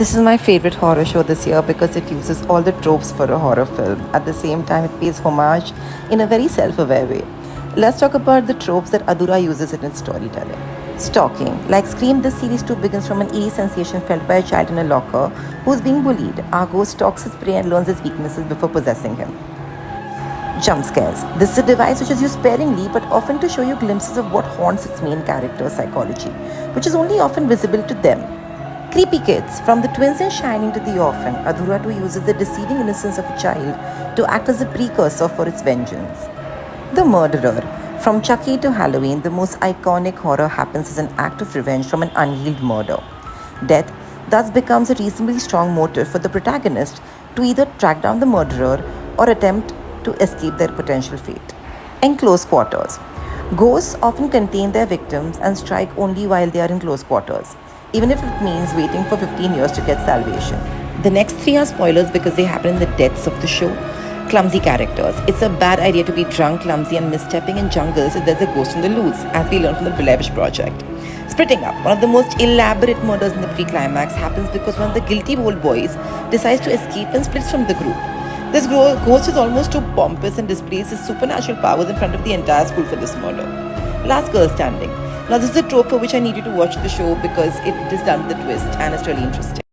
This is my favorite horror show this year because it uses all the tropes for a horror film. At the same time, it pays homage in a very self aware way. Let's talk about the tropes that Adhura uses in its storytelling. Stalking. Like Scream, this series too begins from an eerie sensation felt by a child in a locker who is being bullied. Our ghost stalks his prey and learns his weaknesses before possessing him. Jump scares. This is a device which is used sparingly but often to show you glimpses of what haunts its main character's psychology, which is only often visible to them. Creepy kids. From the twins in Shining to the orphan, Adhura too uses the deceiving innocence of a child to act as a precursor for its vengeance. The murderer. From Chucky to Halloween, the most iconic horror happens as an act of revenge from an unhealed murder. Death thus becomes a reasonably strong motive for the protagonist to either track down the murderer or attempt to escape their potential fate. In close quarters. Ghosts often contain their victims and strike only while they are in close quarters, even if it means waiting for 15 years to get salvation. The next three are spoilers because they happen in the depths of the show. Clumsy characters. It's a bad idea to be drunk, clumsy, and misstepping in jungles if there's a ghost on the loose, as we learned from the Belevish project. Splitting up. One of the most elaborate murders in the pre-climax happens because one of the guilty old boys decides to escape and splits from the group. This ghost is almost too pompous and displays his supernatural powers in front of the entire school for this murder. Last girl standing. Now this is a trope for which I need you to watch the show because it is done with a twist and it's really interesting.